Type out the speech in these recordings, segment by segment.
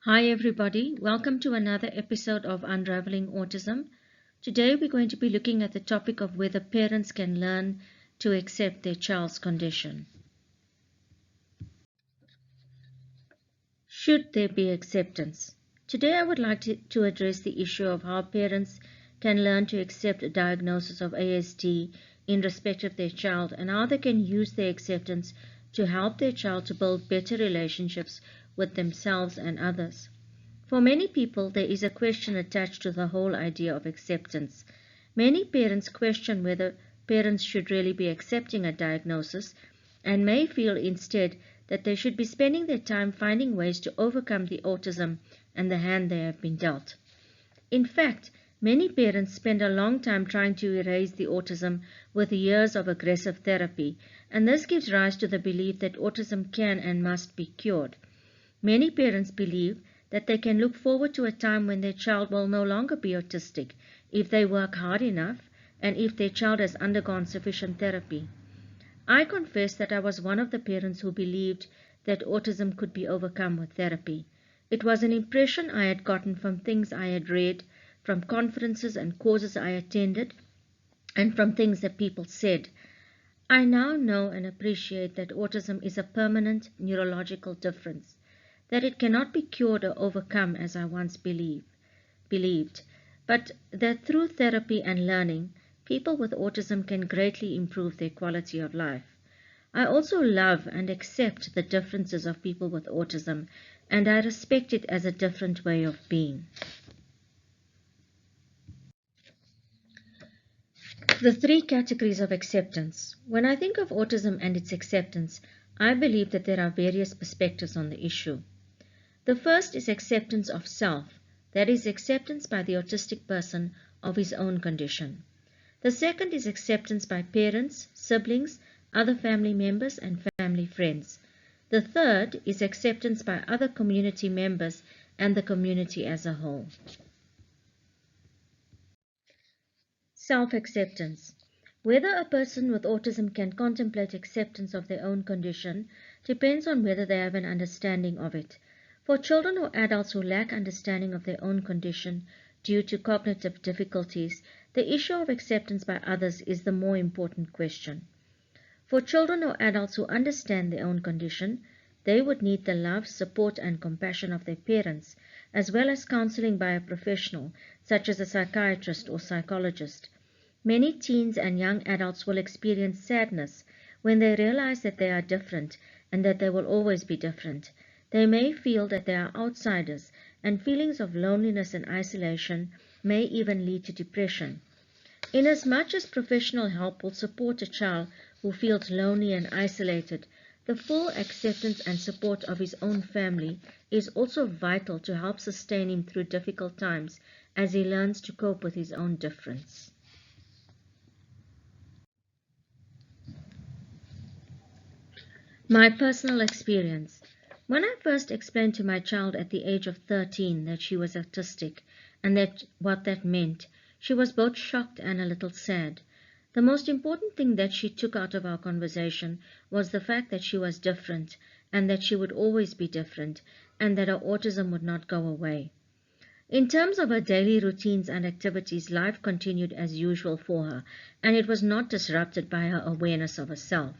Hi everybody, welcome to another episode of Unravelling Autism. Today we're going to be looking at the topic of whether parents can learn to accept their child's condition. Should there be acceptance? Today I would like to address the issue of how parents can learn to accept a diagnosis of ASD in respect of their child and how they can use their acceptance to help their child to build better relationships with themselves and others. For many people, there is a question attached to the whole idea of acceptance. Many parents question whether parents should really be accepting a diagnosis and may feel instead that they should be spending their time finding ways to overcome the autism and the hand they have been dealt. In fact, many parents spend a long time trying to erase the autism with years of aggressive therapy, and this gives rise to the belief that autism can and must be cured. Many parents believe that they can look forward to a time when their child will no longer be autistic if they work hard enough and if their child has undergone sufficient therapy. I confess that I was one of the parents who believed that autism could be overcome with therapy. It was an impression I had gotten from things I had read, from conferences and courses I attended, and from things that people said. I now know and appreciate that autism is a permanent neurological difference, that it cannot be cured or overcome as I once believed, but that through therapy and learning, people with autism can greatly improve their quality of life. I also love and accept the differences of people with autism, and I respect it as a different way of being. The three categories of acceptance. When I think of autism and its acceptance, I believe that there are various perspectives on the issue. The first is acceptance of self, that is, acceptance by the autistic person of his own condition. The second is acceptance by parents, siblings, other family members, and family friends. The third is acceptance by other community members and the community as a whole. Self-acceptance. Whether a person with autism can contemplate acceptance of their own condition depends on whether they have an understanding of it. For children or adults who lack understanding of their own condition due to cognitive difficulties, the issue of acceptance by others is the more important question. For children or adults who understand their own condition, they would need the love, support, and compassion of their parents, as well as counseling by a professional, such as a psychiatrist or psychologist. Many teens and young adults will experience sadness when they realize that they are different and that they will always be different. They may feel that they are outsiders, and feelings of loneliness and isolation may even lead to depression. Inasmuch as professional help will support a child who feels lonely and isolated, the full acceptance and support of his own family is also vital to help sustain him through difficult times as he learns to cope with his own difference. My personal experience. When I first explained to my child at the age of 13 that she was autistic and what that meant, she was both shocked and a little sad. The most important thing that she took out of our conversation was the fact that she was different and that she would always be different and that her autism would not go away. In terms of her daily routines and activities, life continued as usual for her, and it was not disrupted by her awareness of herself.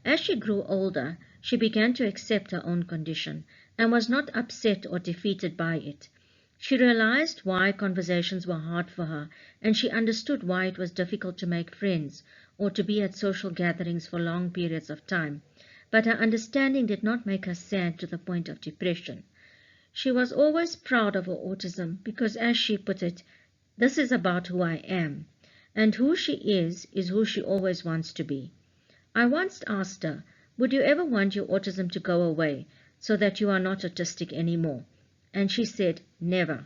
As she grew older, she began to accept her own condition and was not upset or defeated by it. She realized why conversations were hard for her, and she understood why it was difficult to make friends or to be at social gatherings for long periods of time. But her understanding did not make her sad to the point of depression. She was always proud of her autism because, as she put it, "This is about who I am, and who she is who she always wants to be." I once asked her, "Would you ever want your autism to go away so that you are not autistic anymore?" And she said, "Never."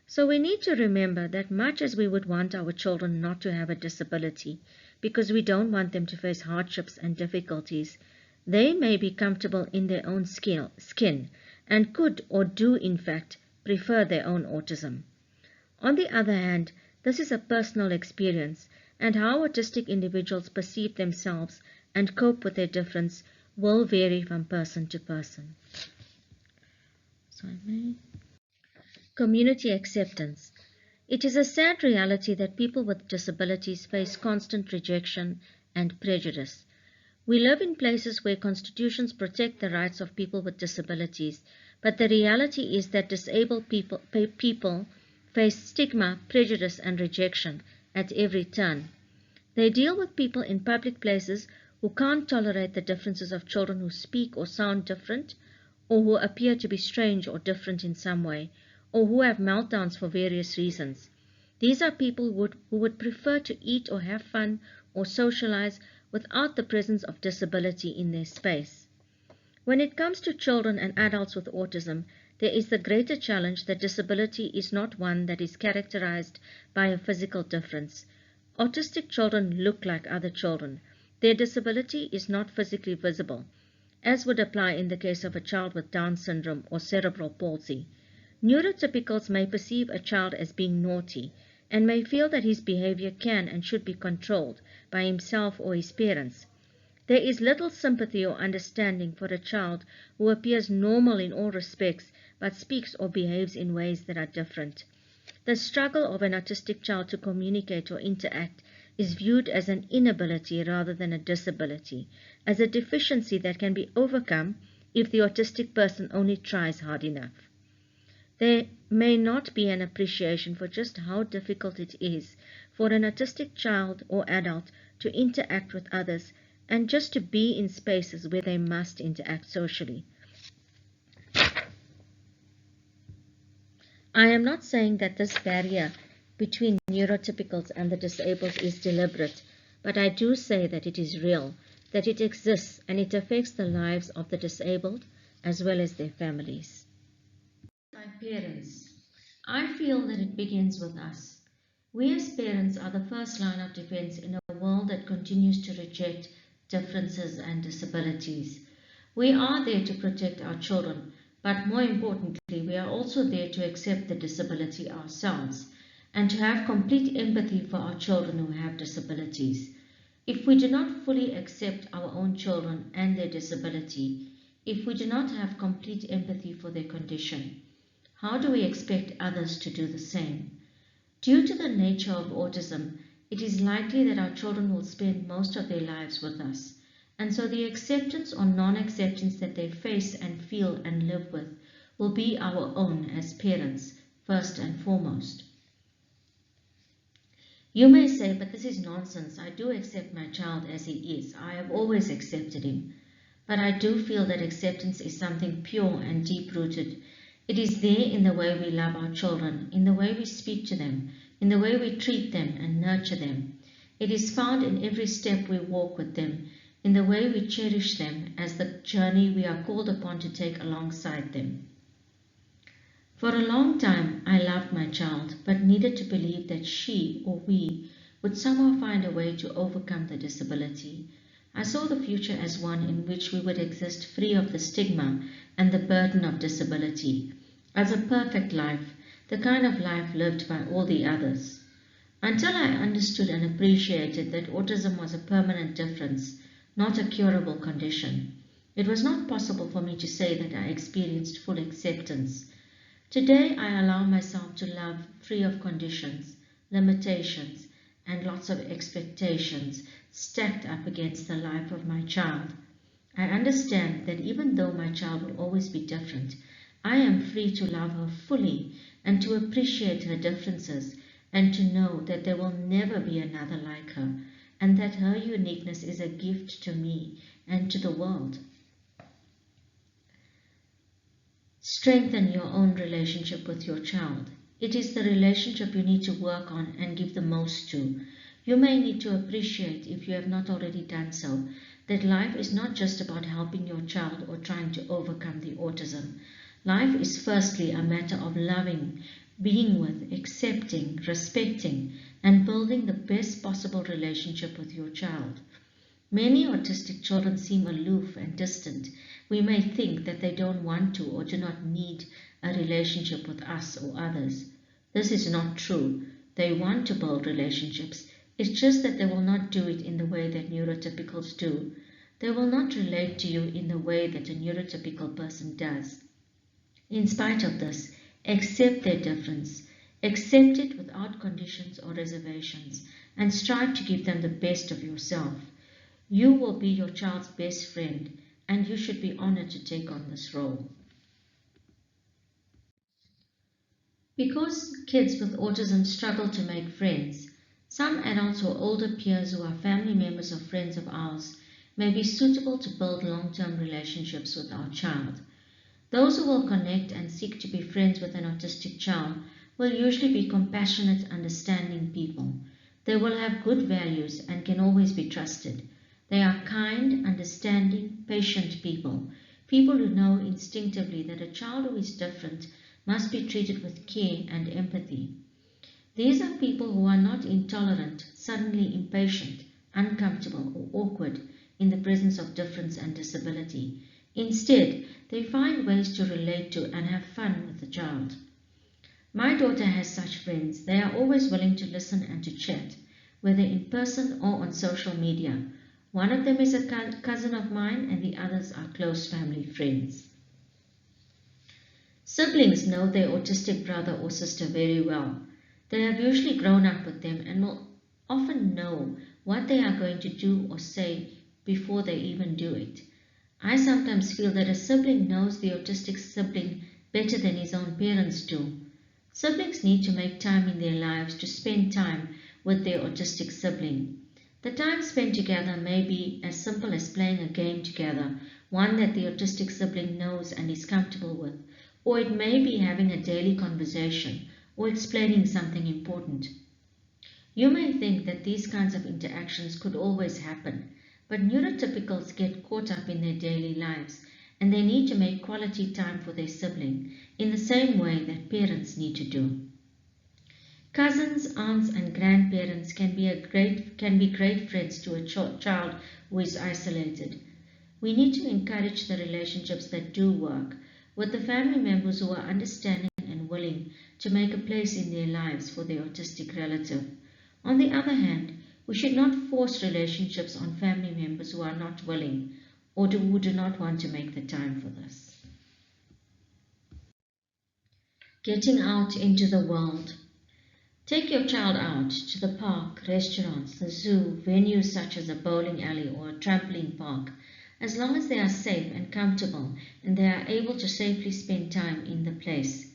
So we need to remember that much as we would want our children not to have a disability because we don't want them to face hardships and difficulties, they may be comfortable in their own skin and could or do in fact prefer their own autism. On the other hand, this is a personal experience, and how autistic individuals perceive themselves and cope with their difference will vary from person to person. Community acceptance. It is a sad reality that people with disabilities face constant rejection and prejudice. We live in places where constitutions protect the rights of people with disabilities, but the reality is that disabled people face stigma, prejudice, and rejection at every turn. They deal with people in public places who can't tolerate the differences of children who speak or sound different, or who appear to be strange or different in some way, or who have meltdowns for various reasons. These are people who would prefer to eat or have fun or socialize without the presence of disability in their space. When it comes to children and adults with autism, there is the greater challenge that disability is not one that is characterized by a physical difference. Autistic children look like other children. Their disability is not physically visible, as would apply in the case of a child with Down syndrome or cerebral palsy. Neurotypicals may perceive a child as being naughty and may feel that his behavior can and should be controlled by himself or his parents. There is little sympathy or understanding for a child who appears normal in all respects but speaks or behaves in ways that are different. The struggle of an autistic child to communicate or interact is viewed as an inability rather than a disability, as a deficiency that can be overcome if the autistic person only tries hard enough. There may not be an appreciation for just how difficult it is for an autistic child or adult to interact with others and just to be in spaces where they must interact socially. I am not saying that this barrier between neurotypicals and the disabled is deliberate, but I do say that it is real, that it exists, and it affects the lives of the disabled as well as their families. My parents. I feel that it begins with us. We as parents are the first line of defense in a world that continues to reject differences and disabilities. We are there to protect our children, but more importantly, we are also there to accept the disability ourselves and to have complete empathy for our children who have disabilities. If we do not fully accept our own children and their disability, if we do not have complete empathy for their condition, how do we expect others to do the same? Due to the nature of autism, it is likely that our children will spend most of their lives with us, and so the acceptance or non-acceptance that they face and feel and live with will be our own as parents, first and foremost. You may say, but this is nonsense. I do accept my child as he is. I have always accepted him. But I do feel that acceptance is something pure and deep-rooted. It is there in the way we love our children, in the way we speak to them, in the way we treat them and nurture them. It is found in every step we walk with them, in the way we cherish them as the journey we are called upon to take alongside them. For a long time, I loved my child, but needed to believe that she or we would somehow find a way to overcome the disability. I saw the future as one in which we would exist free of the stigma and the burden of disability, as a perfect life, the kind of life lived by all the others. Until I understood and appreciated that autism was a permanent difference, not a curable condition, it was not possible for me to say that I experienced full acceptance. Today I allow myself to love free of conditions, limitations, and lots of expectations stacked up against the life of my child. I understand that even though my child will always be different, I am free to love her fully and to appreciate her differences and to know that there will never be another like her and that her uniqueness is a gift to me and to the world. Strengthen your own relationship with your child. It is the relationship you need to work on and give the most to. You may need to appreciate, if you have not already done so, that life is not just about helping your child or trying to overcome the autism. Life is firstly a matter of loving, being with, accepting, respecting, and building the best possible relationship with your child. Many autistic children seem aloof and distant. We may think that they don't want to or do not need a relationship with us or others. This is not true. They want to build relationships. It's just that they will not do it in the way that neurotypicals do. They will not relate to you in the way that a neurotypical person does. In spite of this, accept their difference. Accept it without conditions or reservations, and strive to give them the best of yourself. You will be your child's best friend, and you should be honored to take on this role. Because kids with autism struggle to make friends, some adults or older peers who are family members or friends of ours may be suitable to build long-term relationships with our child. Those who will connect and seek to be friends with an autistic child will usually be compassionate, understanding people. They will have good values and can always be trusted. They are kind, understanding, patient people. People who know instinctively that a child who is different must be treated with care and empathy. These are people who are not intolerant, suddenly impatient, uncomfortable, or awkward in the presence of difference and disability. Instead, they find ways to relate to and have fun with the child. My daughter has such friends. They are always willing to listen and to chat, whether in person or on social media. One of them is a cousin of mine, and the others are close family friends. Siblings know their autistic brother or sister very well. They have usually grown up with them and will often know what they are going to do or say before they even do it. I sometimes feel that a sibling knows the autistic sibling better than his own parents do. Siblings need to make time in their lives to spend time with their autistic sibling. The time spent together may be as simple as playing a game together, one that the autistic sibling knows and is comfortable with, or it may be having a daily conversation or explaining something important. You may think that these kinds of interactions could always happen, but neurotypicals get caught up in their daily lives and they need to make quality time for their sibling in the same way that parents need to do. Cousins, aunts, and grandparents can be great friends to a child who is isolated. We need to encourage the relationships that do work, with the family members who are understanding and willing to make a place in their lives for their autistic relative. On the other hand, we should not force relationships on family members who are not willing or who do not want to make the time for this. Getting out into the world. Take your child out to the park, restaurants, the zoo, venues such as a bowling alley or a trampoline park, as long as they are safe and comfortable and they are able to safely spend time in the place.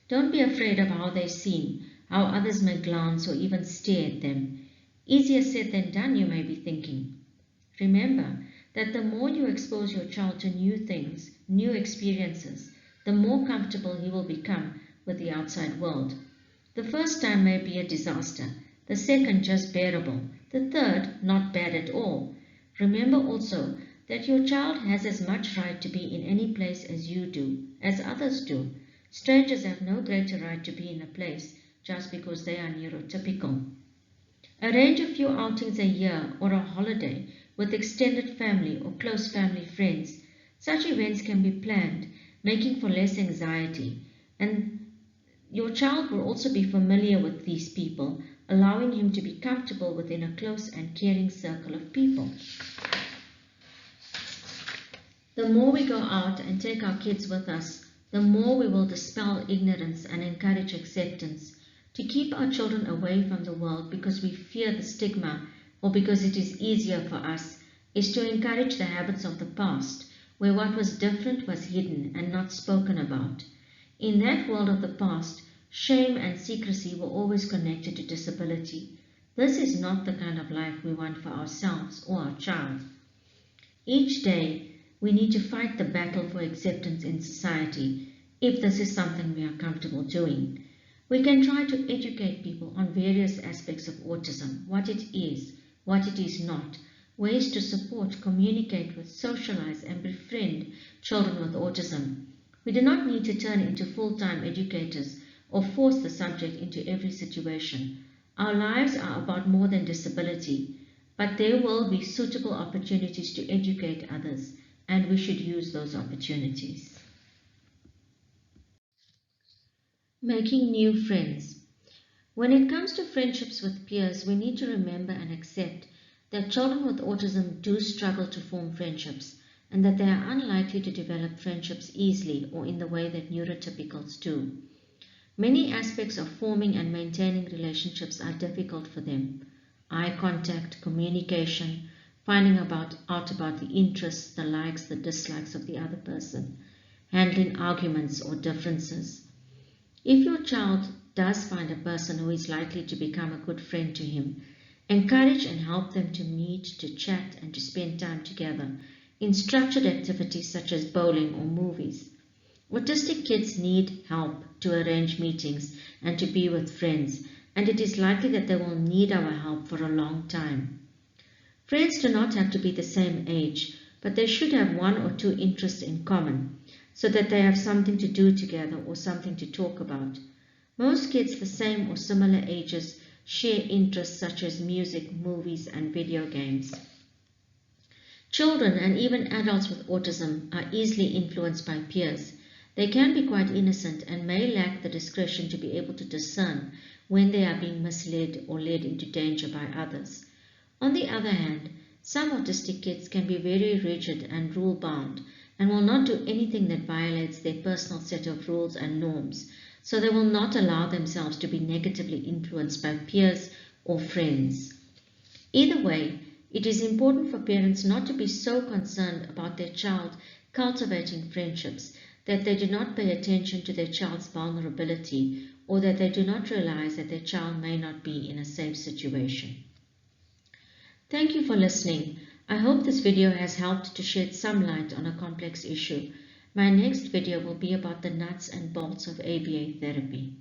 Don't be afraid of how they're seen, how others may glance or even stare at them. Easier said than done, you may be thinking. Remember that the more you expose your child to new things, new experiences, the more comfortable he will become with the outside world. The first time may be a disaster, the second just bearable, the third not bad at all. Remember also that your child has as much right to be in any place as you do, as others do. Strangers have no greater right to be in a place just because they are neurotypical. Arrange a few outings a year or a holiday with extended family or close family friends. Such events can be planned, making for less anxiety, and your child will also be familiar with these people, allowing him to be comfortable within a close and caring circle of people. The more we go out and take our kids with us, the more we will dispel ignorance and encourage acceptance. To keep our children away from the world because we fear the stigma or because it is easier for us is to encourage the habits of the past, where what was different was hidden and not spoken about. In that world of the past, shame and secrecy were always connected to disability. This is not the kind of life we want for ourselves or our child. Each day, we need to fight the battle for acceptance in society, if this is something we are comfortable doing. We can try to educate people on various aspects of autism, what it is not, ways to support, communicate with, socialize, and befriend children with autism. We do not need to turn into full-time educators or force the subject into every situation. Our lives are about more than disability, but there will be suitable opportunities to educate others, and we should use those opportunities. Making new friends. When it comes to friendships with peers, we need to remember and accept that children with autism do struggle to form friendships. and that they are unlikely to develop friendships easily or in the way that neurotypicals do. Many aspects of forming and maintaining relationships are difficult for them. Eye contact, communication, finding out about the interests, the likes, the dislikes of the other person, handling arguments or differences. If your child does find a person who is likely to become a good friend to him, encourage and help them to meet, to chat, and to spend time together in structured activities such as bowling or movies. Autistic kids need help to arrange meetings and to be with friends, and it is likely that they will need our help for a long time. Friends do not have to be the same age, but they should have one or two interests in common, so that they have something to do together or something to talk about. Most kids the same or similar ages share interests such as music, movies, and video games. Children and even adults with autism are easily influenced by peers. They can be quite innocent and may lack the discretion to be able to discern when they are being misled or led into danger by others. On the other hand, some autistic kids can be very rigid and rule-bound and will not do anything that violates their personal set of rules and norms, so they will not allow themselves to be negatively influenced by peers or friends. Either way, it is important for parents not to be so concerned about their child cultivating friendships that they do not pay attention to their child's vulnerability or that they do not realize that their child may not be in a safe situation. Thank you for listening. I hope this video has helped to shed some light on a complex issue. My next video will be about the nuts and bolts of ABA therapy.